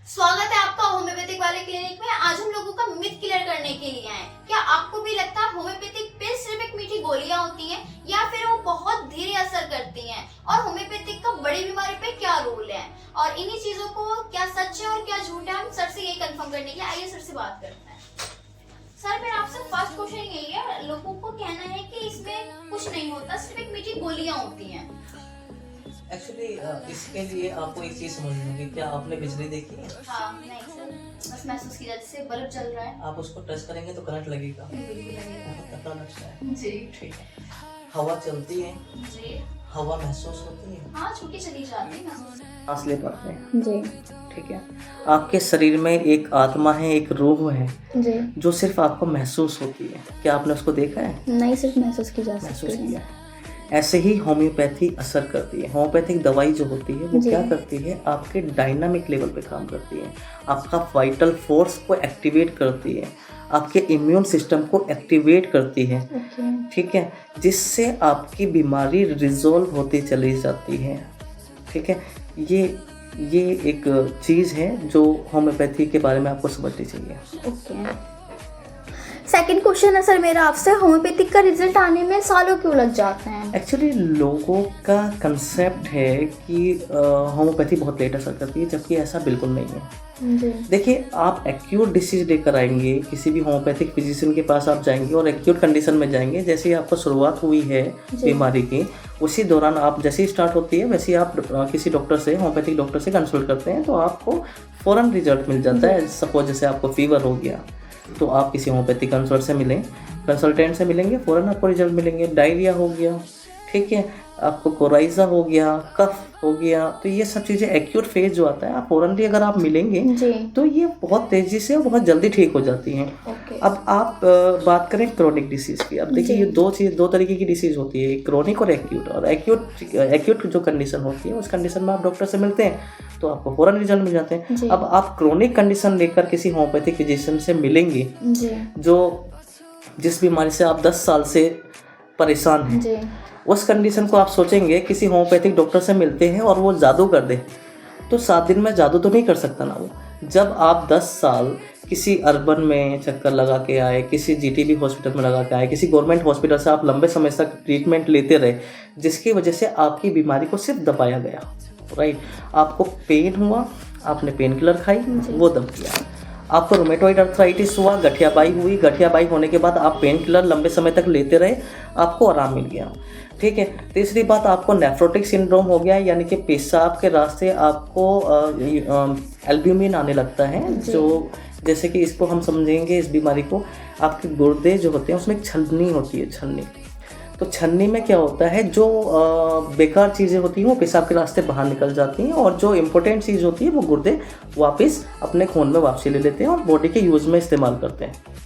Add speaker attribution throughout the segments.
Speaker 1: स्वागत है आपका होम्योपैथिक वाले क्लिनिक में। आज हम लोगों का मिथ क्लियर करने के लिए आए। क्या आपको भी लगता है होम्योपैथिक पिल सिर्फ एक मीठी गोलियां होती हैं या फिर वो बहुत धीरे असर करती हैं? और होम्योपैथिक का बड़ी बीमारी पे क्या रोल है और इन्हीं चीजों को क्या सच है और क्या झूठ है, हम सर से यही कंफर्म करने के लिए आइए सर से बात करते हैं। सर मेरा आपसे फर्स्ट क्वेश्चन यही है, लोगों को कहना है कि इसमें कुछ नहीं होता, सिर्फ एक मीठी गोलियां होती हैं।
Speaker 2: एक्चुअली इसके लिए आपको एक चीज समझनी होगी। क्या आपने बिजली देखी है?
Speaker 1: हाँ नहीं सर, बस महसूस किया जैसे बल्ब जल रहा है।
Speaker 2: आप उसको टच करेंगे तो करंट लगेगा,
Speaker 1: बिल्कुल लगेगा।
Speaker 2: पता लगता है
Speaker 1: जी
Speaker 2: ठीक है। हवा चलती है,
Speaker 1: जी
Speaker 2: हवा महसूस होती है,
Speaker 1: हाँ, छूटी चली जाती है।
Speaker 2: सांस ले पाते हैं
Speaker 3: जी
Speaker 2: ठीक है। आपके शरीर में एक आत्मा है, एक रूह है
Speaker 3: जी।
Speaker 2: जो सिर्फ आपको महसूस होती है। क्या आपने उसको देखा है?
Speaker 3: नहीं, सिर्फ महसूस की जा
Speaker 2: महसूस
Speaker 3: सकती
Speaker 2: किया
Speaker 3: है।
Speaker 2: है। ऐसे ही होम्योपैथी असर करती है। होम्योपैथिक दवाई जो होती है वो
Speaker 3: जी।
Speaker 2: क्या करती है, आपके डायनामिक लेवल पे काम करती है, आपका वाइटल फोर्स को एक्टिवेट करती है, आपके इम्यून सिस्टम को एक्टिवेट करती है
Speaker 3: ओके।
Speaker 2: ठीक है, जिससे आपकी बीमारी रिजॉल्व होती चली जाती है ठीक है। ये एक चीज़ है जो होम्योपैथी के बारे में आपको समझनी चाहिए।
Speaker 3: ओके। सेकंड क्वेश्चन है सर मेरा आपसे, होम्योपैथिक का रिजल्ट आने में सालों क्यों लग जाते हैं?
Speaker 2: एक्चुअली लोगों का कंसेप्ट है कि होम्योपैथी बहुत लेट असर करती है, जबकि ऐसा बिल्कुल नहीं है।
Speaker 3: जी
Speaker 2: देखिए, आप एक्यूट डिसीज लेकर आएंगे, किसी भी होम्योपैथिक फिजिशियन के पास आप जाएंगे और एक्यूट कंडीशन में जाएंगे। जैसे ही आपको शुरुआत हुई है बीमारी की, उसी दौरान आप जैसे ही स्टार्ट होती है वैसे ही आप किसी डॉक्टर से, होम्योपैथिक डॉक्टर से कंसल्ट करते हैं तो आपको फ़ौरन रिजल्ट मिल जाता है। सपोज जैसे आपको फीवर हो गया तो आप किसी होम्योपैथिक कंसल्टेंट से मिलेंगे, फ़ौरन आपको रिजल्ट मिलेंगे। डायरिया हो गया ठीक है, आपको कोराइजा हो गया, कफ हो गया, तो ये सब चीज़ें एक्यूट फेज जो आता है, आप फ़ौरन अगर आप मिलेंगे
Speaker 3: जी।
Speaker 2: तो ये बहुत तेज़ी से और बहुत जल्दी ठीक हो जाती हैं।
Speaker 3: ओके।
Speaker 2: अब आप बात करें क्रोनिक डिसीज़ की। अब देखिए, ये दो तरीके की डिसीज़ होती है, क्रोनिक और एक्यूट। और एक्यूट जो कंडीशन होती है उस कंडीशन में आप डॉक्टर से मिलते हैं तो आपको फ़ौरन रिजल्ट मिल जाते हैं।
Speaker 3: जी।
Speaker 2: अब आप क्रोनिक कंडीशन लेकर किसी होम्योपैथिक फिजिशियन से मिलेंगे
Speaker 3: जी
Speaker 2: जिस बीमारी से आप 10 साल से परेशान हैं,
Speaker 3: जी
Speaker 2: उस कंडीशन को आप सोचेंगे किसी होम्योपैथिक डॉक्टर से मिलते हैं और वो जादू कर दे, तो 7 दिन में जादू तो नहीं कर सकता ना वो। जब आप 10 साल किसी अर्बन में चक्कर लगा के आए, किसी जीटीबी हॉस्पिटल में लगा के आए, किसी गवर्नमेंट हॉस्पिटल से आप लंबे समय तक ट्रीटमेंट लेते रहे, जिसकी वजह से आपकी बीमारी को सिर्फ दबाया गया, राइट। आपको पेन हुआ, आपने पेन किलर खाई, वो दब गया। आपको रोमेटॉइड अर्थराइटिस हुआ, गठियाबाई हुई, गठियाबाई होने के बाद आप पेन किलर लंबे समय तक लेते रहे, आपको आराम मिल गया ठीक है। तीसरी बात, आपको नेफ्रोटिक सिंड्रोम हो गया, यानी कि पेशाब के रास्ते आपको एल्ब्यूमिन आने लगता है, जो जैसे कि इसको हम समझेंगे, इस बीमारी को, आपके गुर्दे जो होते हैं उसमें एक छलनी होती है, छलनी। तो छन्नी में क्या होता है, जो बेकार चीज़ें होती हैं वो पेशाब के रास्ते बाहर निकल जाती हैं और जो इम्पोर्टेंट चीज़ होती है वो गुर्दे वापस अपने खून में वापसी ले लेते हैं और बॉडी के यूज़ में इस्तेमाल करते हैं।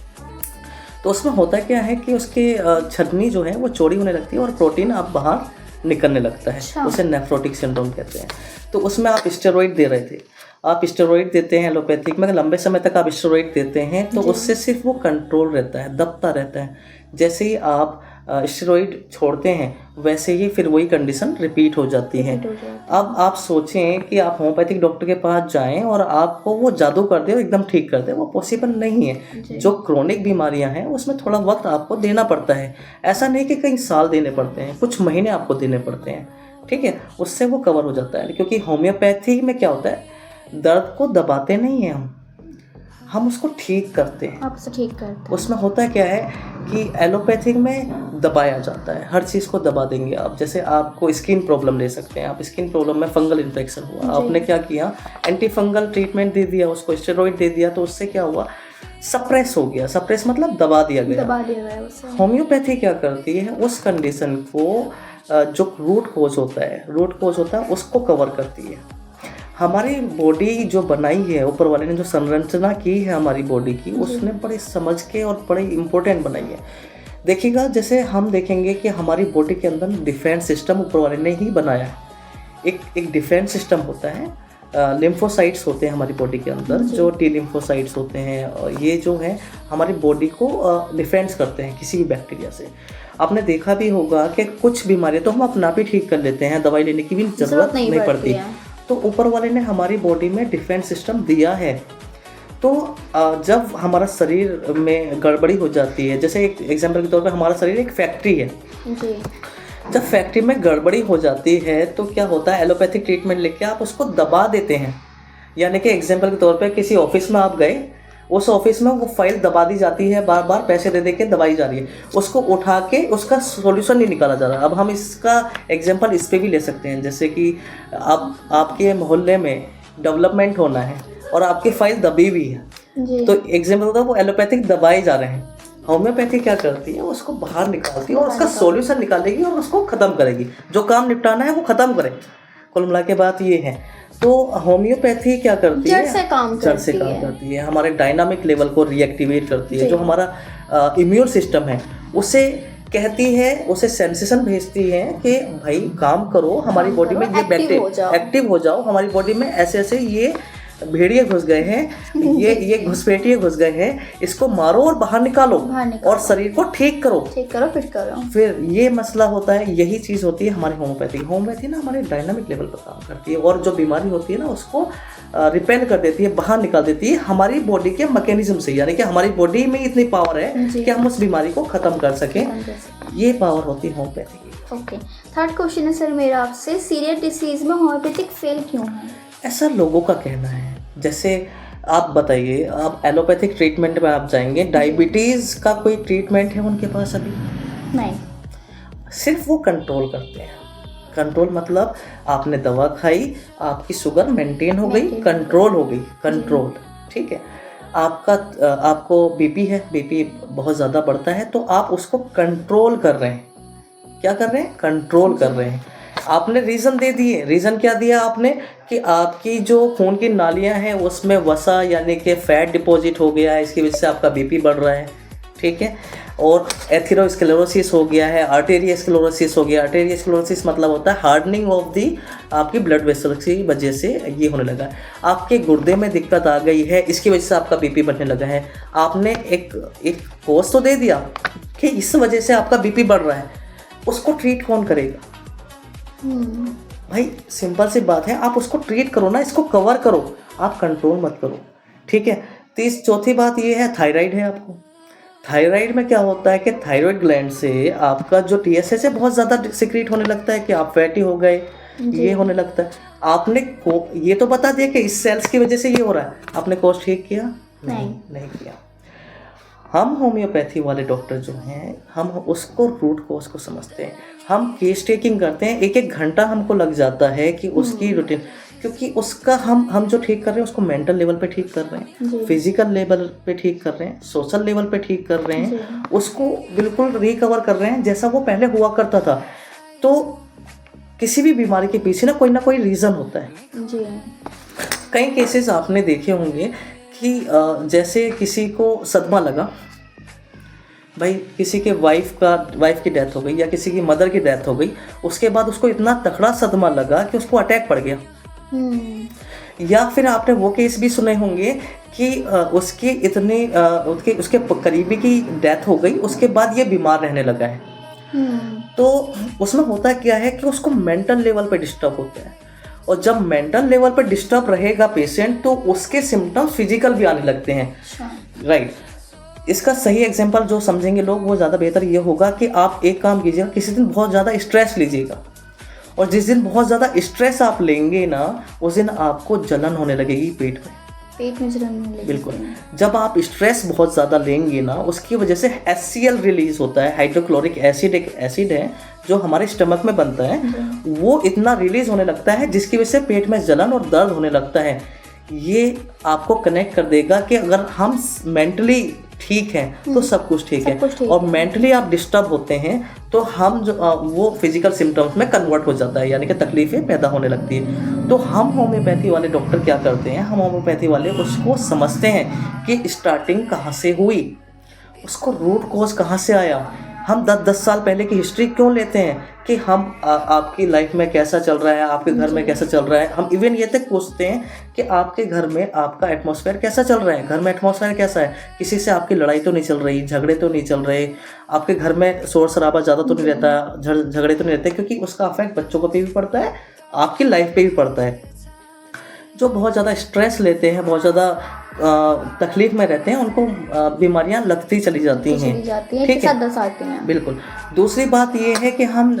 Speaker 2: तो उसमें होता क्या है कि उसके छन्नी जो है वो चौड़ी होने लगती है और प्रोटीन आप बाहर निकलने लगता है, उसे नेफ्रोटिक सिंड्रोम कहते हैं। तो उसमें आप स्टेरॉइड दे रहे थे, आप स्टेरॉइड देते हैं एलोपैथिक में, लंबे समय तक आप स्टेरॉइड देते हैं तो उससे सिर्फ वो कंट्रोल रहता है, दबता रहता है। जैसे ही आप स्टेरॉइड छोड़ते हैं वैसे ही फिर वही कंडीशन रिपीट हो जाती है। अब आप सोचें कि आप होम्योपैथिक डॉक्टर के पास जाएं और आपको वो जादू कर दे और एकदम ठीक कर दे, वो पॉसिबल नहीं है। जो क्रोनिक बीमारियां हैं उसमें थोड़ा वक्त आपको देना पड़ता है। ऐसा नहीं कि कई साल देने पड़ते हैं, कुछ महीने आपको देने पड़ते हैं ठीक है, उससे वो कवर हो जाता है। क्योंकि होम्योपैथी में क्या होता है, दर्द को दबाते नहीं हैं हम उसको ठीक करते हैं।
Speaker 3: आप उसे ठीक करते हैं।
Speaker 2: उसमें होता क्या है कि एलोपैथिक में दबाया जाता है, हर चीज़ को दबा देंगे आप। जैसे आपको स्किन प्रॉब्लम ले सकते हैं, आप स्किन प्रॉब्लम में फंगल इन्फेक्शन हुआ, आपने क्या किया, एंटी फंगल ट्रीटमेंट दे दिया, उसको स्टेरॉइड दे दिया, तो उससे क्या हुआ, सप्रेस हो गया। सप्रेस मतलब दबा दिया गया। होम्योपैथी क्या करती है, उस कंडीशन को जो रूट कोज होता है उसको कवर करती है। हमारी बॉडी जो बनाई है, ऊपर वाले ने जो संरचना की है हमारी बॉडी की, उसने बड़े समझ के और बड़े इम्पोर्टेंट बनाई है। देखिएगा, जैसे हम देखेंगे कि हमारी बॉडी के अंदर डिफेंस सिस्टम ऊपर वाले ने ही बनाया है। एक डिफेंस सिस्टम होता है, लिम्फोसाइट्स होते हैं हमारी बॉडी के अंदर, जो टी लिम्फोसाइट्स होते हैं, और ये जो है हमारी बॉडी को डिफेंस करते हैं किसी भी बैक्टीरिया से। आपने देखा भी होगा कि कुछ बीमारियां तो हम अपना भी ठीक कर लेते हैं, दवाई लेने की भी जरूरत नहीं पड़ती। तो ऊपर वाले ने हमारी बॉडी में डिफेंस सिस्टम दिया है। तो जब हमारा शरीर में गड़बड़ी हो जाती है, जैसे एक एग्जांपल के तौर पे हमारा शरीर एक फैक्ट्री है,
Speaker 3: जी
Speaker 2: जब फैक्ट्री में गड़बड़ी हो जाती है तो क्या होता है, एलोपैथिक ट्रीटमेंट लेके आप उसको दबा देते हैं। यानी कि एग्जांपल के तौर पे किसी ऑफिस में आप गए, उस ऑफिस में वो फाइल दबा दी जाती है, बार बार पैसे दे दे के दबाई जा रही है, उसको उठा के उसका सॉल्यूशन नहीं निकाला जा रहा। अब हम इसका एग्जांपल इस पे भी ले सकते हैं, जैसे कि अब आपके मोहल्ले में डेवलपमेंट होना है और आपकी फाइल दबी हुई है,
Speaker 3: जी
Speaker 2: तो एग्जाम्पल होता है वो एलोपैथिक दबाए जा रहे हैं। होम्योपैथी क्या करती है, उसको बाहर निकालती है और उसका सॉल्यूशन निकालेगी और उसको ख़त्म करेगी, जो काम निपटाना है वो ख़त्म करे। कुल मिला के बात ये है। तो होम्योपैथी क्या करती है,
Speaker 3: जड़ से काम
Speaker 2: करती है, हमारे डायनामिक लेवल को रिएक्टिवेट करती है। जो हमारा इम्यून सिस्टम है उसे कहती है, उसे सेंसेशन भेजती है कि भाई काम करो, हमारी बॉडी में ये बैक्टीरिया एक्टिव हो जाओ, हमारी बॉडी में ऐसे ऐसे ये भेड़िए घुस गए हैं, ये घुसपैठिए घुस गए हैं, इसको मारो और बाहर निकालो और शरीर को ठीक करो
Speaker 3: फिट करो।
Speaker 2: फिर ये मसला होता है। यही चीज़ होती है हमारी होम्योपैथी ना हमारे डायनामिक लेवल पर काम करती है और जो बीमारी होती है ना उसको रिपेल कर देती है, बाहर निकाल देती है हमारी बॉडी के मैकेनिज्म से। यानी कि हमारी बॉडी में इतनी पावर है कि हम उस बीमारी को ख़त्म कर सकें। ये पावर होती है होम्योपैथी की।
Speaker 3: ओके, थर्ड क्वेश्चन है सर मेरा आपसे, सीरियस डिसीज में होम्योपैथिक फेल क्यों है?
Speaker 2: ऐसा लोगों का कहना है। जैसे आप बताइए, आप एलोपैथिक ट्रीटमेंट में आप जाएंगे, डायबिटीज़ का कोई ट्रीटमेंट है उनके पास अभी
Speaker 3: नहीं,
Speaker 2: सिर्फ वो कंट्रोल करते हैं। कंट्रोल मतलब आपने दवा खाई, आपकी शुगर मेंटेन हो गई, कंट्रोल हो गई, कंट्रोल, ठीक है। आपको बीपी है, बीपी बहुत ज़्यादा बढ़ता है, तो आप उसको कंट्रोल कर रहे हैं। क्या कर रहे हैं? कंट्रोल कर रहे हैं। आपने रीज़न दे दिए। रीज़न क्या दिया आपने कि आपकी जो खून की नालियां हैं उसमें वसा यानी कि फैट डिपॉजिट हो गया है, इसकी वजह से आपका बीपी बढ़ रहा है, ठीक है। और एथेरोस्क्लेरोसिस हो गया है, आर्टेरियोस्क्लेरोसिस हो गया। आर्टेरियोस्क्लेरोसिस मतलब होता है हार्डनिंग ऑफ दी आपकी ब्लड वेसल की वजह से ये होने लगा है। आपके गुर्दे में दिक्कत आ गई है, इसकी वजह से आपका बीपी बढ़ने लगा है। आपने एक कोर्स तो दे दिया कि इस वजह से आपका बीपी बढ़ रहा है, उसको ट्रीट कौन करेगा? भाई सिंपल सी बात है, आप उसको ट्रीट करो ना, इसको कवर करो, आप कंट्रोल मत करो, ठीक है। चौथी बात ये है, थायराइड है आपको। थायराइड में क्या होता है कि थायराइड ग्लैंड से आपका जो टीएसएच है बहुत ज़्यादा सिक्रीट होने लगता है कि आप फैटी हो गए, ये होने लगता है। आपने ये तो बता दिया कि इस सेल्स की वजह से ये हो रहा है, आपने कोर्स ठीक किया? नहीं किया। हम होम्योपैथी वाले डॉक्टर जो हैं, हम उसको रूट कॉज को समझते हैं। हम केस टेकिंग करते हैं, एक घंटा हमको लग जाता है कि उसकी रूटीन, क्योंकि उसका हम जो ठीक कर रहे हैं उसको मेंटल लेवल पे ठीक कर रहे हैं, फिजिकल लेवल पे ठीक कर रहे हैं, सोशल लेवल पे ठीक कर रहे हैं, उसको बिल्कुल रिकवर कर रहे हैं जैसा वो पहले हुआ करता था। तो किसी भी बीमारी के पीछे ना कोई रीज़न होता है। कई केसेस आपने देखे होंगे कि जैसे किसी को सदमा लगा, भाई किसी के वाइफ की डेथ हो गई या किसी की मदर की डेथ हो गई, उसके बाद उसको इतना तगड़ा सदमा लगा कि उसको अटैक पड़ गया। या फिर आपने वो केस भी सुने होंगे कि उसकी इतनी उसके करीबी की डेथ हो गई, उसके बाद ये बीमार रहने लगा है। तो उसमें होता क्या है कि उसको मेंटल लेवल पे डिस्टर्ब होता है, और जब मेंटल लेवल पे डिस्टर्ब रहेगा पेशेंट तो उसके सिम्टम्स फिजिकल भी आने लगते हैं, राइट। इसका सही एग्जांपल जो समझेंगे लोग वो ज़्यादा बेहतर ये होगा कि आप एक काम कीजिएगा, किसी दिन बहुत ज़्यादा स्ट्रेस लीजिएगा, और जिस दिन बहुत ज़्यादा स्ट्रेस आप लेंगे ना, उस दिन आपको जलन होने लगेगी पेट में जलन होने लगेगी। बिल्कुल, जब आप स्ट्रेस बहुत ज़्यादा लेंगे ना, उसकी वजह से HCl रिलीज होता है, हाइड्रोक्लोरिक एसिड, एक एसिड है जो हमारे स्टमक में बनता है, वो इतना रिलीज होने लगता है जिसकी वजह से पेट में जलन और दर्द होने लगता है। ये आपको कनेक्ट कर देगा कि अगर हम मेंटली ठीक है तो सब कुछ ठीक है, और मेंटली आप डिस्टर्ब होते हैं तो हम जो वो फिजिकल सिम्टम्स में कन्वर्ट हो जाता है, यानी कि तकलीफें पैदा होने लगती है। तो हम होम्योपैथी वाले डॉक्टर क्या करते हैं, हम होम्योपैथी वाले उसको समझते हैं कि स्टार्टिंग कहाँ से हुई, उसको रूट कॉज कहाँ से आया। हम 10 साल पहले की हिस्ट्री क्यों लेते हैं कि हम आपकी लाइफ में कैसा चल रहा है, आपके घर में कैसा चल रहा है। हम इवन ये तक पूछते हैं कि आपके घर में आपका एटमॉस्फेयर कैसा चल रहा है, घर में एटमॉस्फेयर कैसा है, किसी से आपकी लड़ाई तो नहीं चल रही, झगड़े तो नहीं चल रहे, आपके घर में शोर शराबा ज़्यादा तो नहीं रहता, झगड़े तो नहीं रहते, क्योंकि उसका अफेक्ट बच्चों को पे भी पड़ता है, आपकी लाइफ पे भी पड़ता है, जो बहुत ज़्यादा स्ट्रेस लेते हैं, बहुत ज़्यादा तकलीफ में रहते हैं, उनको बीमारियां लगती चली जाती हैं,
Speaker 3: एक
Speaker 2: ठीक
Speaker 3: के
Speaker 2: है?
Speaker 3: साथ 10 आती हैं।
Speaker 2: बिल्कुल। दूसरी बात ये है कि हम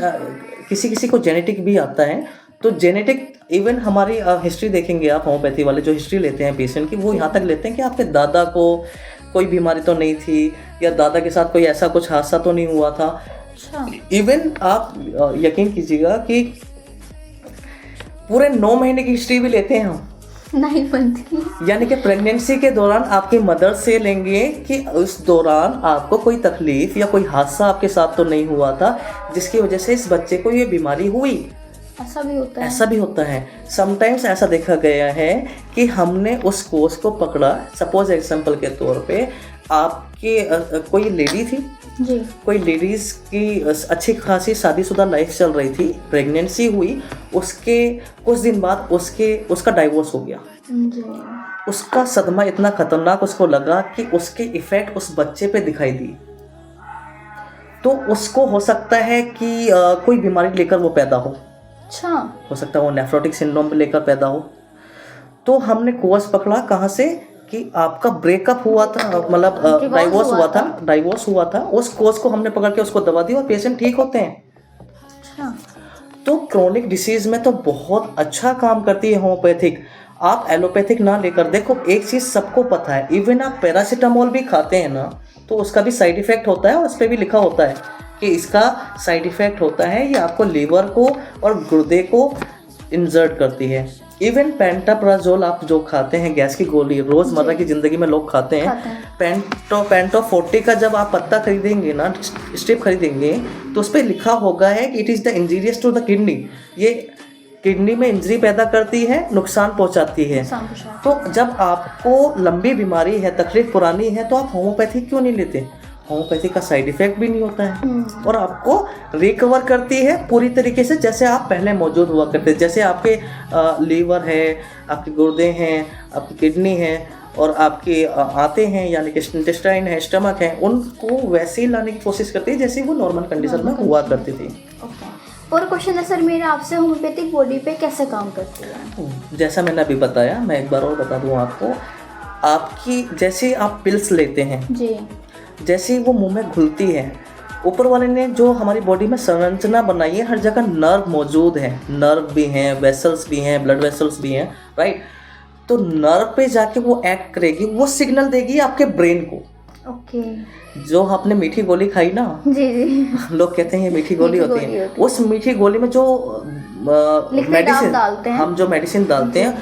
Speaker 2: किसी किसी को जेनेटिक भी आता है, तो जेनेटिक इवन हमारी हिस्ट्री देखेंगे आप, होम्योपैथी वाले जो हिस्ट्री लेते हैं पेशेंट की, वो यहाँ तक लेते हैं कि आपके दादा को कोई बीमारी तो नहीं थी, या दादा के साथ कोई ऐसा कुछ हादसा तो नहीं हुआ था।
Speaker 3: अच्छा।
Speaker 2: इवन आप यकीन कीजिएगा कि पूरे 9 महीने की हिस्ट्री भी लेते हैं हम,
Speaker 3: नहीं बनती।
Speaker 2: यानी कि प्रेगनेंसी के दौरान आपकी मदर से लेंगे कि उस दौरान आपको कोई तकलीफ या कोई हादसा आपके साथ तो नहीं हुआ था जिसकी वजह से इस बच्चे को ये बीमारी हुई।
Speaker 3: ऐसा भी होता है।
Speaker 2: ऐसा भी होता है। समटाइम्स ऐसा देखा गया है कि हमने उस कोर्स को पकड़ा, सपोज एग्जांपल के तौर पे आपके कोई लेडी थी
Speaker 3: जी।
Speaker 2: कोई लेडीज़ की अच्छी खासी शादीशुदा लाइफ चल रही थी, प्रेगनेंसी हुई, उसके कुछ दिन बाद उसका डाइवोर्स हो गया।
Speaker 3: जी।
Speaker 2: उसका सदमा इतना खतरनाक उसको लगा कि उसके इफ़ेक्ट उस बच्चे पे दिखाई दी, तो उसको हो सकता है कि कोई बीमारी लेकर वो पैदा
Speaker 3: अच्छा।
Speaker 2: हो सकता है वो नेफ्रोटिक सिंड्रोम लेकर पैदा हो। तो हमने कोर्स पकड़ा कहाँ से कि आपका ब्रेकअप हुआ था, मतलब डाइवोर्स हुआ था, उस कोर्स को हमने पकड़ के उसको दवा दी और पेशेंट ठीक होते हैं।
Speaker 3: अच्छा।
Speaker 2: तो क्रोनिक डिसीज में तो बहुत अच्छा काम करती है होम्योपैथिक। आप एलोपैथिक ना लेकर देखो, एक चीज़ सबको पता है, इवन आप पैरासीटामोल भी खाते हैं ना तो उसका भी साइड इफ़ेक्ट होता है, और उस पर भी लिखा होता है कि इसका साइड इफ़ेक्ट होता है, ये आपको लीवर को और गुर्दे को इंजर्ट करती है। इवन पेंटाप्राजोल आप जो खाते हैं, गैस की गोली, रोज़मर्रा की ज़िंदगी में लोग खाते हैं। पेंटो 40 का जब आप पत्ता खरीदेंगे ना, स्ट्रिप खरीदेंगे, तो उस पर लिखा होगा है कि it is the injurious to the kidney, ये किडनी में इंजरी पैदा करती है, नुकसान पहुंचाती है। तो जब आपको लंबी बीमारी है, तकलीफ पुरानी है, तो आप होम्योपैथी क्यों नहीं लेते? होम्योपैथी का साइड इफेक्ट भी नहीं होता है और आपको रिकवर करती है पूरी तरीके से जैसे आप पहले मौजूद हुआ करते। जैसे आपके लीवर है, आपके गुर्दे हैं, आपकी किडनी है और आपके आते हैं यानी कि इंटेस्टाइन है, स्टमक है, उनको वैसे ही लाने की कोशिश करती है जैसे वो नॉर्मल कंडीशन में हुआ करती थी।
Speaker 3: और क्वेश्चन है सर मेरा आपसे, होम्योपैथिक बॉडी पे कैसे काम करती है?
Speaker 2: जैसा मैंने अभी बताया, मैं एक बार और बता दूं आपको, आपकी जैसे आप पिल्स लेते हैं
Speaker 3: जी,
Speaker 2: जैसे वो मुंह में घुलती है, ऊपर वाले ने जो हमारी बॉडी में संरचना बनाई है, हर जगह नर्व मौजूद है, नर्व भी हैं, वेसल्स भी हैं, ब्लड वेसल्स भी हैं, राइट। तो नर्व पे जाके वो एक्ट करेगी, वो सिग्नल देगी आपके ब्रेन को।
Speaker 3: ओके।
Speaker 2: जो आपने मीठी गोली खाई ना,
Speaker 3: जी जी,
Speaker 2: लोग कहते हैं ये मीठी गोली होती है, उस मीठी गोली में जो मेडिसिन हम जो मेडिसिन डालते हैं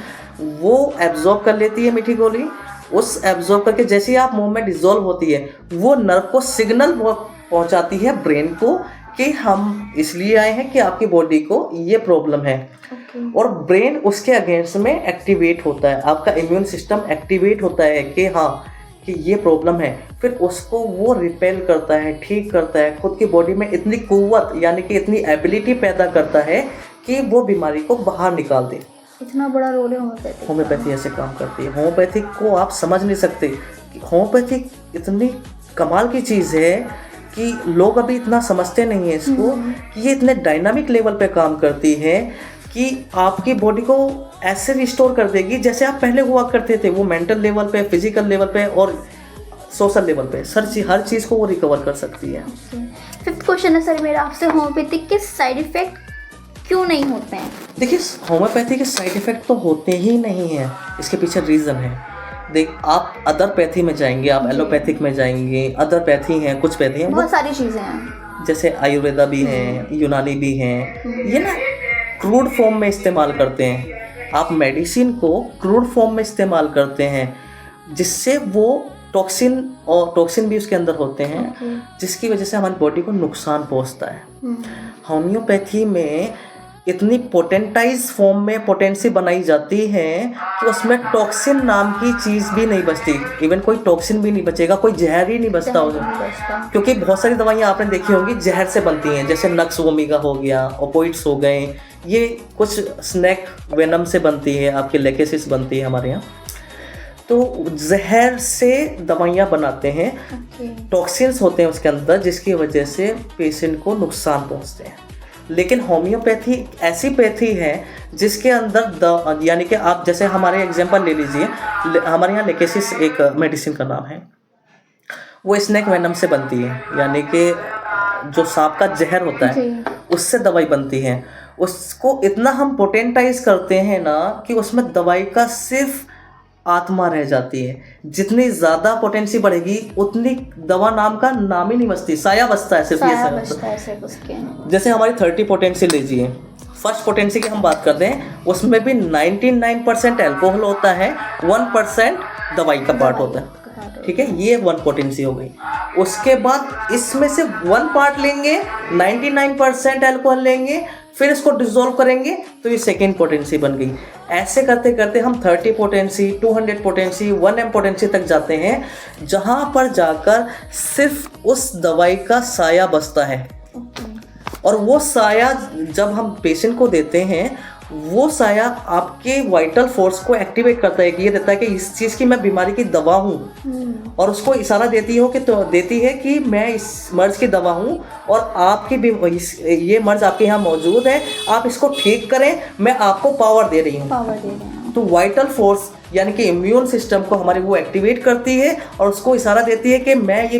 Speaker 2: वो एब्जॉर्ब कर लेती है मीठी गोली। उस एब्जॉर्ब करके जैसे ही आप मुंह में डिजोल्व होती है, वो नर्व को सिग्नल पहुंचाती है ब्रेन को कि हम इसलिए आए हैं कि आपकी बॉडी को ये प्रॉब्लम है। और ब्रेन उसके अगेंस्ट में एक्टिवेट होता है, आपका इम्यून सिस्टम एक्टिवेट होता है कि हाँ कि ये प्रॉब्लम है, फिर उसको वो रिपेल करता है, ठीक करता है, खुद की बॉडी में इतनी कुव्वत यानी कि इतनी एबिलिटी पैदा करता है कि वो बीमारी को बाहर निकाल दे।
Speaker 3: इतना बड़ा रोल है होम्योपैथी।
Speaker 2: होम्योपैथी ऐसे काम करती है। होम्योपैथिक को आप समझ नहीं सकते कि होम्योपैथिक इतनी कमाल की चीज़ है कि लोग अभी इतना समझते नहीं है इसको कि ये इतने डायनामिक लेवल पे काम करती है कि आपकी बॉडी को ऐसे रिस्टोर कर देगी जैसे आप पहले हुआ करते थे। वो मेंटल लेवल पे, फिजिकल लेवल पे और सोशल लेवल पे हर चीज़ को वो रिकवर कर सकती है।
Speaker 3: फिफ्थ क्वेश्चन है सर मेरा आपसे, होम्योपैथिक के साइड इफेक्ट क्यों नहीं होते हैं?
Speaker 2: देखिए, होम्योपैथी के साइड इफेक्ट तो होते ही नहीं हैं, इसके पीछे रीज़न है। देख, आप अदर पैथी में जाएंगे, आप एलोपैथिक में जाएंगे, अदर पैथी हैं, कुछ पैथी हैं,
Speaker 3: बहुत सारी चीज़ें हैं,
Speaker 2: जैसे आयुर्वेदा भी हैं, यूनानी भी हैं, ये ना क्रूड फॉर्म में इस्तेमाल करते हैं। आप मेडिसिन को क्रूड फॉर्म में इस्तेमाल करते हैं जिससे वो टॉक्सिन भी उसके अंदर होते हैं जिसकी वजह से हमारी बॉडी को नुकसान पहुंचता है। होम्योपैथी में इतनी पोटेंटाइज फॉर्म में पोटेंसी बनाई जाती है कि उसमें टॉक्सिन नाम की चीज़ भी नहीं बचती। इवन कोई टॉक्सिन भी नहीं बचेगा, कोई जहर ही नहीं बचता उसमें, क्योंकि बहुत सारी दवाइयाँ आपने देखी होंगी जहर से बनती हैं, जैसे नक्स वोमिगा हो गया, ओपोइड्स हो गए, ये कुछ स्नैक वेनम से बनती है, आपके लेकेसिस बनती है हमारे यहाँ। तो जहर से दवाइयाँ बनाते हैं, टॉक्सिन्स होते हैं उसके अंदर जिसकी वजह से पेशेंट को नुकसान पहुँचते हैं। लेकिन होम्योपैथी ऐसी पैथी है जिसके अंदर यानी कि आप जैसे हमारे एग्जांपल ले लीजिए, हमारे यहाँ लेकेसिस एक मेडिसिन का नाम है, वो स्नेक वेनम से बनती है, यानी कि जो सांप का जहर होता है उससे दवाई बनती है। उसको इतना हम पोटेंटाइज करते हैं ना कि उसमें दवाई का सिर्फ आत्मा रह जाती है। जितनी ज़्यादा पोटेंसी बढ़ेगी उतनी दवा नाम का नाम ही नहीं बचती, साया बचता है सिर्फ। जैसे हमारी 30 पोटेंसी लीजिए, फर्स्ट पोटेंसी की हम बात करते हैं, उसमें भी 99% अल्कोहल होता है, 1% दवाई का पार्ट होता है, ठीक है, ये 1 पोटेंसी हो गई। उसके बाद इसमें से 1 पार्ट लेंगे, 99% अल्कोहल लेंगे, फिर इसको डिसॉल्व करेंगे तो ये सेकेंड पोटेंसी बन गई। ऐसे करते करते हम 30 पोटेंसी, 200 पोटेंसी, 1M पोटेंसी तक जाते हैं, जहाँ पर जाकर सिर्फ उस दवाई का साया बचता है। और वो साया जब हम पेशेंट को देते हैं, वो साया आपके वाइटल फोर्स को एक्टिवेट करता है कि ये देता है कि इस चीज़ की मैं बीमारी की दवा हूँ, और उसको इशारा देती है कि मैं इस मर्ज की दवा हूँ और आपकी ये मर्ज आपके यहाँ मौजूद है, आप इसको ठीक करें, मैं आपको पावर दे रही हूँ। तो वाइटल फोर्स यानी कि इम्यून सिस्टम को हमारी वो एक्टिवेट करती है और उसको इशारा देती है कि मैं ये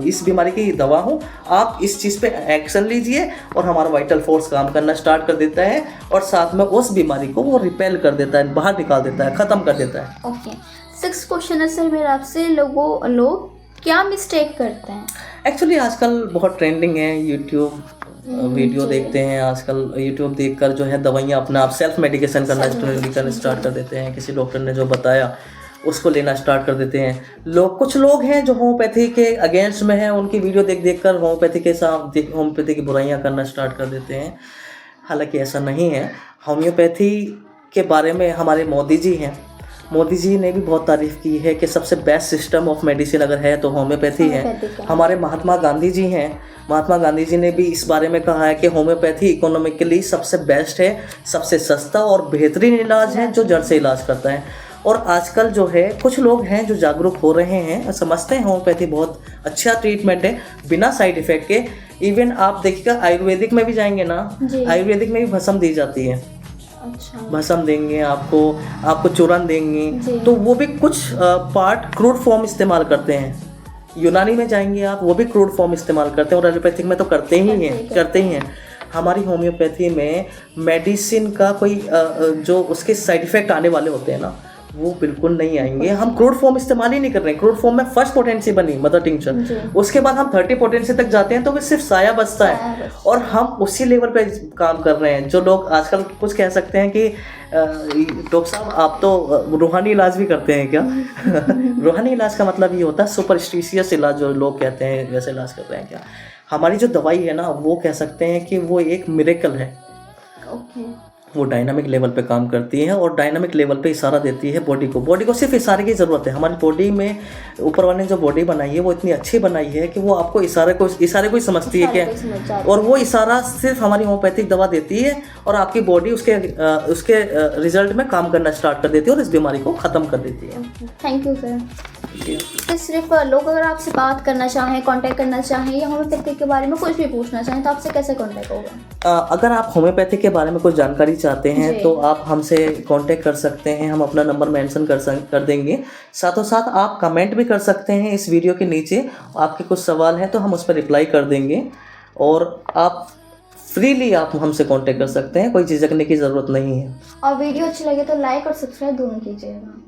Speaker 2: इस बीमारी की दवा हूँ, आप इस चीज़ पे एक्शन लीजिए, और हमारा वाइटल फोर्स काम करना स्टार्ट कर देता है और साथ में उस बीमारी को वो रिपेल कर देता है, बाहर निकाल देता है, ख़त्म कर देता है।
Speaker 3: ओके, 6 क्वेश्चन है सर मेरा आपसे, लोग क्या मिस्टेक करते हैं?
Speaker 2: एक्चुअली आजकल बहुत ट्रेंडिंग है, यूट्यूब वीडियो देखते हैं, आजकल यूट्यूब देखकर जो है दवाइयाँ अपना आप सेल्फ मेडिकेशन करना स्टार्ट कर देते हैं। किसी डॉक्टर ने जो बताया उसको लेना स्टार्ट कर देते हैं। कुछ लोग हैं जो होम्योपैथी के अगेंस्ट में हैं, उनकी वीडियो देख कर होम्योपैथी की बुराइयाँ करना स्टार्ट कर देते हैं। हालांकि ऐसा नहीं है। होम्योपैथी के बारे में हमारे मोदी जी ने भी बहुत तारीफ़ की है कि सबसे बेस्ट सिस्टम ऑफ मेडिसिन अगर है तो होम्योपैथी है। हमारे महात्मा गांधी जी हैं, महात्मा गांधी जी ने भी इस बारे में कहा है कि होम्योपैथी इकोनॉमिकली सबसे बेस्ट है, सबसे सस्ता और बेहतरीन इलाज है जो जड़ से इलाज करता है। और आजकल जो है कुछ लोग हैं जो जागरूक हो रहे हैं, समझते हैं होम्योपैथी बहुत अच्छा ट्रीटमेंट है बिना साइड इफ़ेक्ट के। इवन आप देखिएगा आयुर्वेदिक में भी जाएंगे ना, आयुर्वेदिक में भी भस्म दी जाती है।
Speaker 3: अच्छा।
Speaker 2: भस्म देंगे आपको चूरन देंगे, तो वो भी कुछ पार्ट क्रूड फॉर्म इस्तेमाल करते हैं। यूनानी में जाएंगे आप, वो भी क्रूड फॉर्म इस्तेमाल करते हैं, और एलोपैथिक में तो करते ही हैं। हमारी होम्योपैथी में मेडिसिन का कोई जो उसके साइड इफ़ेक्ट आने वाले होते हैं ना, वो बिल्कुल नहीं आएंगे। हम क्रूड फॉर्म इस्तेमाल ही नहीं कर रहे हैं। क्रूड फॉर्म में फर्स्ट पोटेंसी बनी मदर टिंक्चर, उसके बाद हम 30 पोटेंसी तक जाते हैं तो वो सिर्फ साया बचता है, और हम उसी लेवल पे काम कर रहे हैं। जो लोग आजकल कुछ कह सकते हैं कि डॉक्टर साहब आप तो रूहानी इलाज भी करते हैं क्या? रूहानी इलाज का मतलब ये होता है सुपरस्टिशियस इलाज, जो लोग कहते हैं वैसे इलाज कर रहे हैं क्या? हमारी जो दवाई है ना, वो कह सकते हैं कि वो एक मिरेकल है। वो डायनामिक लेवल पे काम करती है और डायनामिक लेवल पे इशारा देती है बॉडी को सिर्फ इशारे की ज़रूरत है। हमारी बॉडी में ऊपर वाले ने जो बॉडी बनाई है वो इतनी अच्छी बनाई है कि वो आपको इशारे को ही समझती है क्या, और वो इशारा सिर्फ हमारी होम्योपैथिक दवा देती है और आपकी बॉडी उसके रिजल्ट में काम करना स्टार्ट कर देती है और इस बीमारी को ख़त्म कर देती है।
Speaker 3: Thank you sir. तो सिर्फ लोग अगर आपसे बात करना चाहें, कांटेक्ट करना चाहें या होम्योपैथी के बारे में कुछ भी पूछना चाहें तो आपसे कैसे कांटेक्ट होगा?
Speaker 2: अगर आप होम्योपैथी के बारे में कुछ जानकारी चाहते हैं तो आप हमसे कांटेक्ट कर सकते हैं, हम अपना नंबर मेंशन कर देंगे। साथों साथ आप कमेंट भी कर सकते हैं इस वीडियो के नीचे, आपके कुछ सवाल हैं तो हम उस पर रिप्लाई कर देंगे, और आप फ्रीली आप हमसे कांटेक्ट कर सकते हैं, कोई झिझकने की ज़रूरत नहीं है।
Speaker 3: और वीडियो अच्छी लगे तो लाइक और सब्सक्राइब दोनों कीजिएगा।